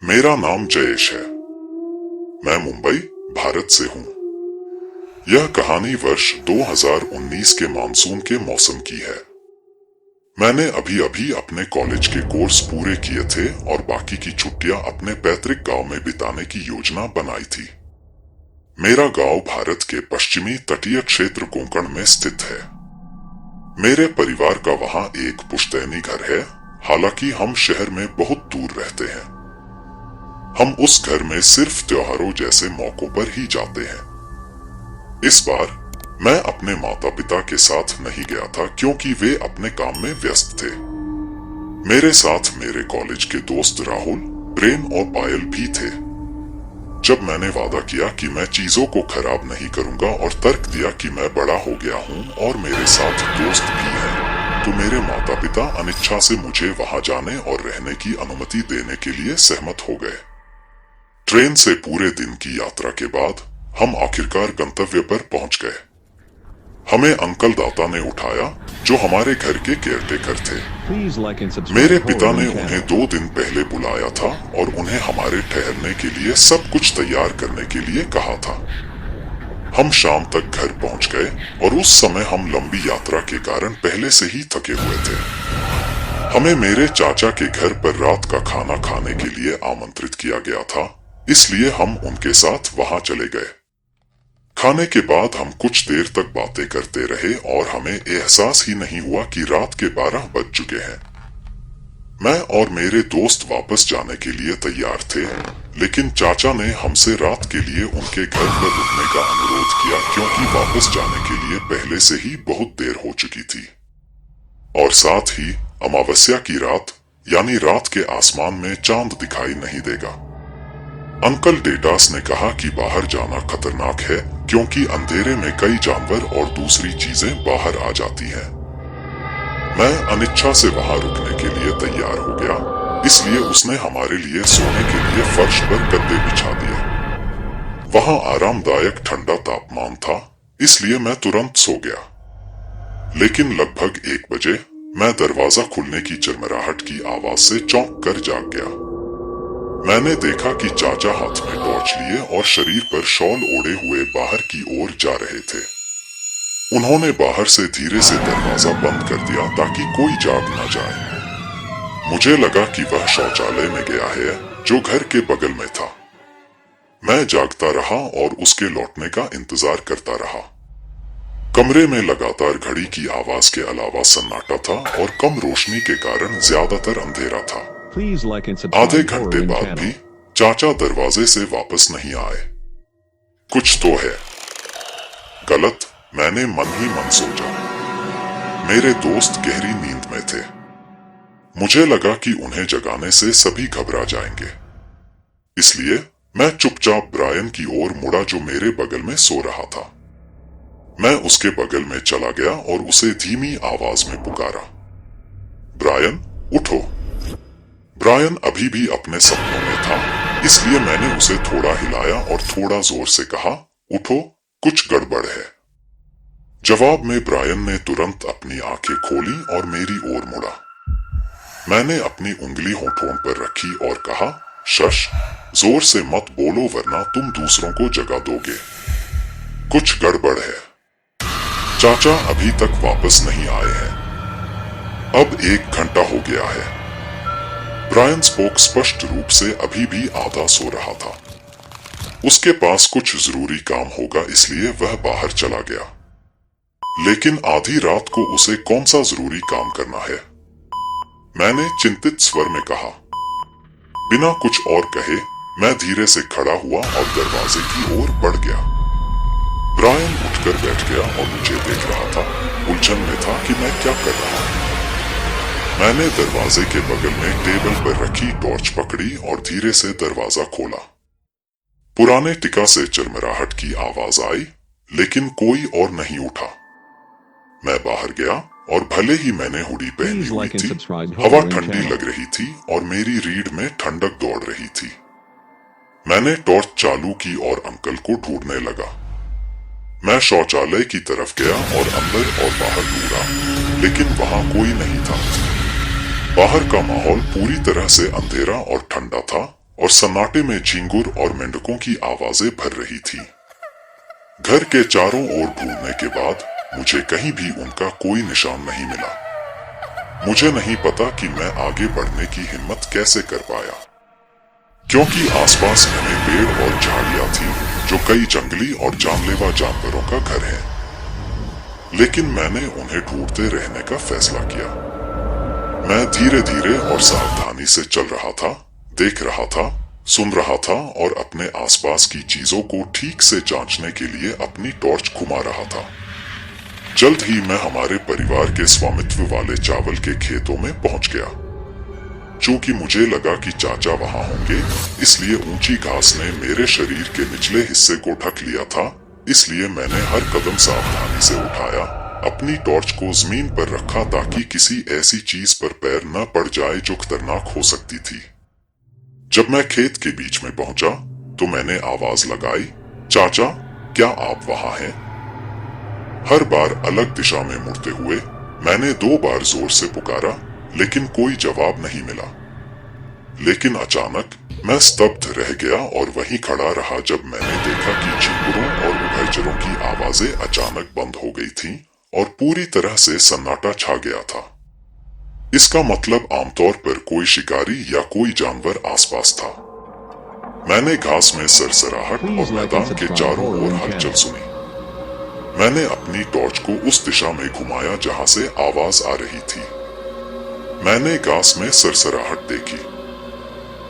मेरा नाम जयेश है। मैं मुंबई, भारत से हूँ। यह कहानी वर्ष 2019 के मानसून के मौसम की है। मैंने अभी अभी अपने कॉलेज के कोर्स पूरे किए थे और बाकी की छुट्टियां अपने पैतृक गांव में बिताने की योजना बनाई थी। मेरा गांव भारत के पश्चिमी तटीय क्षेत्र कोंकण में स्थित है। मेरे परिवार का वहां एक पुश्तैनी घर है, हालांकि हम शहर में बहुत दूर रहते हैं। हम उस घर में सिर्फ त्योहारों जैसे मौकों पर ही जाते हैं। इस बार मैं अपने माता पिता के साथ नहीं गया था क्योंकि वे अपने काम में व्यस्त थे। मेरे साथ मेरे कॉलेज के दोस्त राहुल, प्रेम और पायल भी थे। जब मैंने वादा किया कि मैं चीजों को खराब नहीं करूंगा और तर्क दिया कि मैं बड़ा हो गया हूं और मेरे साथ दोस्त भी हैं, तो मेरे माता पिता अनिच्छा से मुझे वहां जाने और रहने की अनुमति देने के लिए सहमत हो गए। ट्रेन से पूरे दिन की यात्रा के बाद हम आखिरकार गंतव्य पर पहुंच गए। हमें अंकल दाता ने उठाया, जो हमारे घर के केयरटेकर थे। मेरे पिता ने उन्हें 2 दिन पहले बुलाया था और उन्हें हमारे ठहरने के लिए सब कुछ तैयार करने के लिए कहा था। हम शाम तक घर पहुंच गए और उस समय हम लंबी यात्रा के कारण पहले से ही थके हुए थे। हमें मेरे चाचा के घर पर रात का खाना खाने के लिए आमंत्रित किया गया था, इसलिए हम उनके साथ वहां चले गए। खाने के बाद हम कुछ देर तक बातें करते रहे और हमें एहसास ही नहीं हुआ कि रात के 12 बज चुके हैं। मैं और मेरे दोस्त वापस जाने के लिए तैयार थे, लेकिन चाचा ने हमसे रात के लिए उनके घर पर रुकने का अनुरोध किया क्योंकि वापस जाने के लिए पहले से ही बहुत देर हो चुकी थी। और साथ ही अमावस्या की रात, यानी रात के आसमान में चांद दिखाई नहीं देगा। अंकल डेटास ने कहा कि बाहर जाना खतरनाक है क्योंकि अंधेरे में कई जानवर और दूसरी चीजें बाहर आ जाती हैं। मैं अनिच्छा से वहां रुकने के लिए तैयार हो गया, इसलिए उसने हमारे लिए सोने के लिए फर्श पर गद्दे बिछा दिए। वहां आरामदायक ठंडा तापमान था, इसलिए मैं तुरंत सो गया। लेकिन लगभग 1 बजे मैं दरवाजा खुलने की चिरमिराहट की आवाज से चौंक कर जाग गया। मैंने देखा कि चाचा हाथ में टॉर्च लिए और शरीर पर शॉल ओढ़े हुए बाहर की ओर जा रहे थे। उन्होंने बाहर से धीरे से दरवाजा बंद कर दिया ताकि कोई जाग न जाए। मुझे लगा कि वह शौचालय में गया है, जो घर के बगल में था। मैं जागता रहा और उसके लौटने का इंतजार करता रहा। कमरे में लगातार घड़ी की आवाज के अलावा सन्नाटा था और कम रोशनी के कारण ज्यादातर अंधेरा था। आधे घंटे बाद भी चाचा दरवाजे से वापस नहीं आए। कुछ तो है गलत, मैंने मन ही मन सोचा। मेरे दोस्त गहरी नींद में थे। मुझे लगा कि उन्हें जगाने से सभी घबरा जाएंगे, इसलिए मैं चुपचाप ब्रायन की ओर मुड़ा जो मेरे बगल में सो रहा था। मैं उसके बगल में चला गया और उसे धीमी आवाज में पुकारा, ब्रायन उठो। ब्रायन अभी भी अपने सपनों में था, इसलिए मैंने उसे थोड़ा हिलाया और थोड़ा जोर से कहा, उठो, कुछ गड़बड़ है। जवाब में ब्रायन ने तुरंत अपनी आंखें खोली और मेरी ओर मुड़ा। मैंने अपनी उंगली होठों पर रखी और कहा, शश, जोर से मत बोलो वरना तुम दूसरों को जगा दोगे। कुछ गड़बड़ है। चाचा अभी तक वापस नहीं आए हैं। अब 1 घंटा हो गया है। ब्रायन स्पोक स्पष्ट रूप से अभी भी आधा सो रहा था। उसके पास कुछ जरूरी काम होगा, इसलिए वह बाहर चला गया। लेकिन आधी रात को उसे कौन सा जरूरी काम करना है? मैंने चिंतित स्वर में कहा। बिना कुछ और कहे मैं धीरे से खड़ा हुआ और दरवाजे की ओर बढ़ गया। ब्रायन उठकर बैठ गया और मुझे देख रहा था, उलझन में था कि मैं क्या कर रहा हूं। मैंने दरवाजे के बगल में टेबल पर रखी टॉर्च पकड़ी और धीरे से दरवाजा खोला। पुराने टिका से चिरमिराहट की आवाज आई, लेकिन कोई और नहीं उठा। मैं बाहर गया और भले ही मैंने हुडी पहनी हुई थी, हवा ठंडी लग रही थी और मेरी रीढ़ में ठंडक दौड़ रही थी। मैंने टॉर्च चालू की और अंकल को ढूंढने लगा। मैं शौचालय की तरफ गया और अंदर और बाहर ढूंढा, लेकिन वहां कोई नहीं था। बाहर का माहौल पूरी तरह से अंधेरा और ठंडा था और सन्नाटे में झींगुर और मेंढकों की आवाजें भर रही थी। घर के चारों ओर ढूंढने के बाद मुझे कहीं भी उनका कोई निशान नहीं मिला। मुझे नहीं पता कि मैं आगे बढ़ने की हिम्मत कैसे कर पाया, क्योंकि आसपास घने पेड़ और झाड़ियां थी जो कई जंगली और जानलेवा जानवरों का घर है। लेकिन मैंने उन्हें ढूंढते रहने का फैसला किया। मैं धीरे धीरे और सावधानी से चल रहा था, देख रहा था, सुन रहा था और अपने आसपास की चीजों को ठीक से जांचने के लिए अपनी टॉर्च घुमा रहा था। जल्द ही मैं हमारे परिवार के स्वामित्व वाले चावल के खेतों में पहुंच गया। चूंकि मुझे लगा कि चाचा वहां होंगे, इसलिए ऊंची घास ने मेरे शरीर के निचले हिस्से को ढक लिया था। इसलिए मैंने हर कदम सावधानी से उठाया, अपनी टॉर्च को जमीन पर रखा ताकि किसी ऐसी चीज पर पैर न पड़ जाए जो खतरनाक हो सकती थी। जब मैं खेत के बीच में पहुंचा तो मैंने आवाज लगाई, चाचा, क्या आप वहां हैं? हर बार अलग दिशा में मुड़ते हुए मैंने 2 बार जोर से पुकारा, लेकिन कोई जवाब नहीं मिला। लेकिन अचानक मैं स्तब्ध रह गया और वहीं खड़ा रहा जब मैंने देखा कि झींगुरों और उभयचरों की आवाजें अचानक बंद हो गई थीं और पूरी तरह से सन्नाटा छा गया था। इसका मतलब आमतौर पर कोई शिकारी या कोई जानवर आसपास था। मैंने घास में सरसराहट और मैदान के चारों ओर हलचल सुनी। मैंने अपनी टॉर्च को उस दिशा में घुमाया जहां से आवाज आ रही थी। मैंने घास में सरसराहट देखी।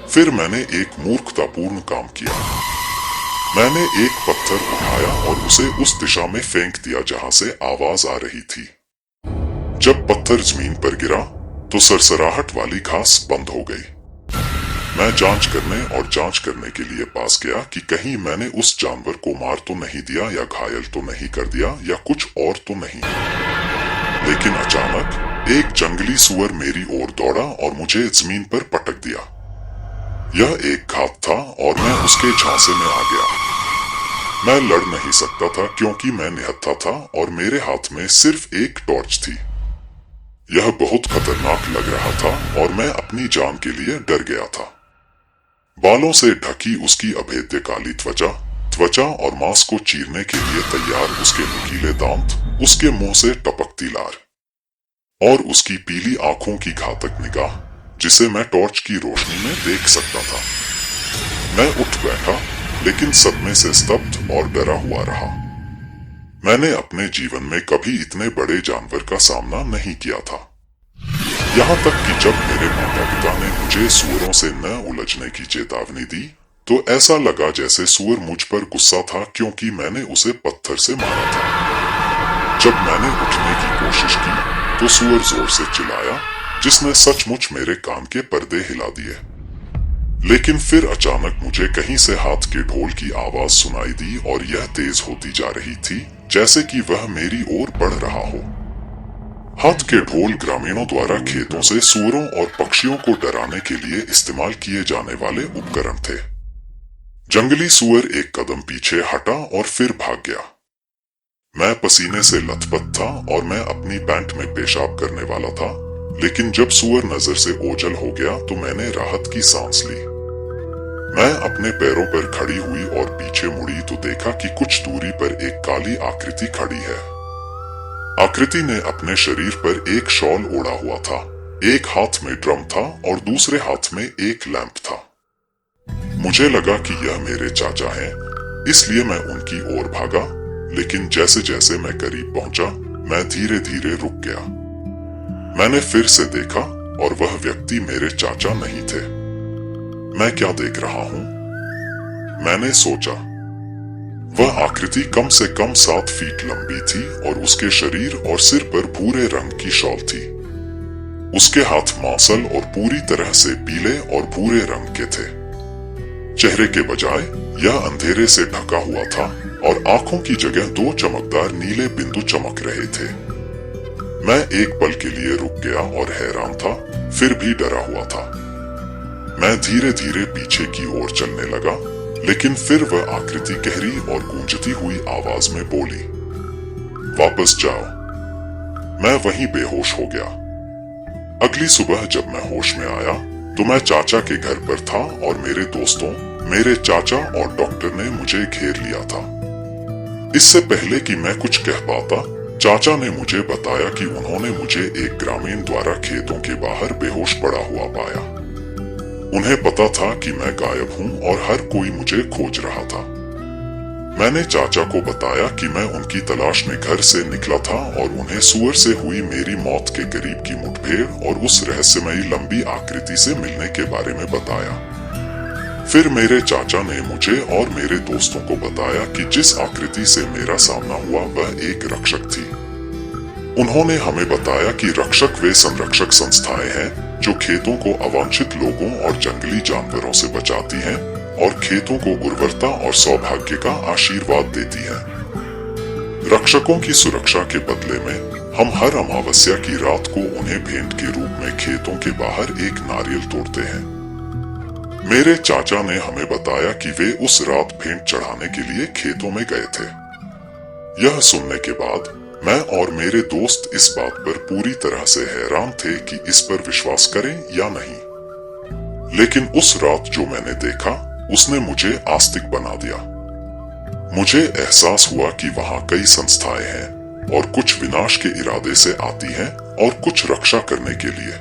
फिर मैंने एक मूर्खतापूर्ण काम किया। मैंने एक पत्थर उठाया और उसे उस दिशा में फेंक दिया जहां से आवाज आ रही थी। जब पत्थर जमीन पर गिरा तो सरसराहट वाली घास बंद हो गई। मैं जांच करने के लिए पास गया कि कहीं मैंने उस जानवर को मार तो नहीं दिया या घायल तो नहीं कर दिया या कुछ और तो नहीं। लेकिन अचानक एक जंगली सुअर मेरी ओर दौड़ा और मुझे जमीन पर पटक दिया। यह एक घात था और मैं उसके झांसे में आ गया। मैं लड़ नहीं सकता था क्योंकि मैं निहत्था था और मेरे हाथ में सिर्फ एक टॉर्च थी। यह बहुत खतरनाक लग रहा था और मैं अपनी जान के लिए डर गया था। बालों से ढकी उसकी अभेद्य काली त्वचा और मांस को चीरने के लिए तैयार उसके नुकीले दांत, उसके मुंह से टपकती लार और उसकी पीली आंखों की घातक निगाह जिसे मैं टॉर्च की रोशनी में देख सकता था। मैं उठ बैठा, लेकिन सदमे से स्तब्ध और डरा हुआ रहा। मैंने अपने जीवन में कभी इतने बड़े जानवर का सामना नहीं किया था। यहाँ तक कि जब मेरे माता पिता ने मुझे सूअरों से न उलझने की चेतावनी दी तो ऐसा लगा जैसे सूअर मुझ पर गुस्सा था क्योंकि मैंने उसे पत्थर से मारा था। जब मैंने उठने की कोशिश की तो सूअर जोर से चिल्लाया, जिसने सचमुच मेरे कान के पर्दे हिला दिए। लेकिन फिर अचानक मुझे कहीं से हाथ के ढोल की आवाज सुनाई दी और यह तेज होती जा रही थी जैसे कि वह मेरी ओर बढ़ रहा हो। हाथ के ढोल ग्रामीणों द्वारा खेतों से सूअरों और पक्षियों को डराने के लिए इस्तेमाल किए जाने वाले उपकरण थे। जंगली सूअर एक कदम पीछे हटा और फिर भाग गया। मैं पसीने से लथपथ था और मैं अपनी पैंट में पेशाब करने वाला था, लेकिन जब सूअर नजर से ओझल हो गया तो मैंने राहत की सांस ली। मैं अपने पैरों पर खड़ी हुई और पीछे मुड़ी तो देखा कि कुछ दूरी पर एक काली आकृति खड़ी है। आकृति ने अपने शरीर पर एक शॉल ओढ़ा हुआ था। एक हाथ में ड्रम था और दूसरे हाथ में एक लैंप था। मुझे लगा कि यह मेरे चाचा हैं, इसलिए मैं उनकी ओर भागा, लेकिन जैसे जैसे मैं करीब पहुंचा मैं धीरे धीरे रुक गया। मैंने फिर से देखा और वह व्यक्ति मेरे चाचा नहीं थे। मैं क्या देख रहा हूं? मैंने सोचा। वह आकृति कम से कम 7 फीट लंबी थी और उसके शरीर और सिर पर भूरे रंग की शॉल थी। उसके हाथ मांसल और पूरी तरह से पीले और भूरे रंग के थे। चेहरे के बजाय यह अंधेरे से ढका हुआ था और आंखों की जगह 2 चमकदार नीले बिंदु चमक रहे थे। मैं एक पल के लिए रुक गया और हैरान था, फिर भी डरा हुआ था। मैं धीरे धीरे पीछे की ओर चलने लगा, लेकिन फिर वह आकृति गहरी और गूंजती हुई आवाज में बोली, वापस जाओ। मैं वहीं बेहोश हो गया। अगली सुबह जब मैं होश में आया तो मैं चाचा के घर पर था और मेरे दोस्तों, मेरे चाचा और डॉक्टर ने मुझे घेर लिया था। इससे पहले कि मैं कुछ कह पाता, चाचा ने मुझे बताया कि उन्होंने मुझे एक ग्रामीण द्वारा खेतों के बाहर बेहोश पड़ा हुआ पाया। उन्हें पता था कि मैं गायब हूँ और हर कोई मुझे खोज रहा था। मैंने चाचा को बताया कि मैं उनकी तलाश में घर से निकला था और उन्हें सुअर से हुई मेरी मौत के करीब की मुठभेड़ और उस रहस्यमयी लंबी आकृति से मिलने के बारे में बताया। फिर मेरे चाचा ने मुझे और मेरे दोस्तों को बताया कि जिस आकृति से मेरा सामना हुआ वह एक रक्षक थी। उन्होंने हमें बताया कि रक्षक वे संरक्षक संस्थाएं हैं जो खेतों को अवांछित लोगों और जंगली जानवरों से बचाती हैं और खेतों को उर्वरता और सौभाग्य का आशीर्वाद देती है। रक्षकों की सुरक्षा के बदले में हम हर अमावस्या की रात को उन्हें भेंट के रूप में खेतों के बाहर एक नारियल तोड़ते हैं। मेरे चाचा ने हमें बताया कि वे उस रात भेंट चढ़ाने के लिए खेतों में गए थे। यह सुनने के बाद मैं और मेरे दोस्त इस बात पर पूरी तरह से हैरान थे कि इस पर विश्वास करें या नहीं। लेकिन उस रात जो मैंने देखा उसने मुझे आस्तिक बना दिया। मुझे एहसास हुआ कि वहां कई संस्थाएं हैं और कुछ विनाश के इरादे से आती हैं और कुछ रक्षा करने के लिए।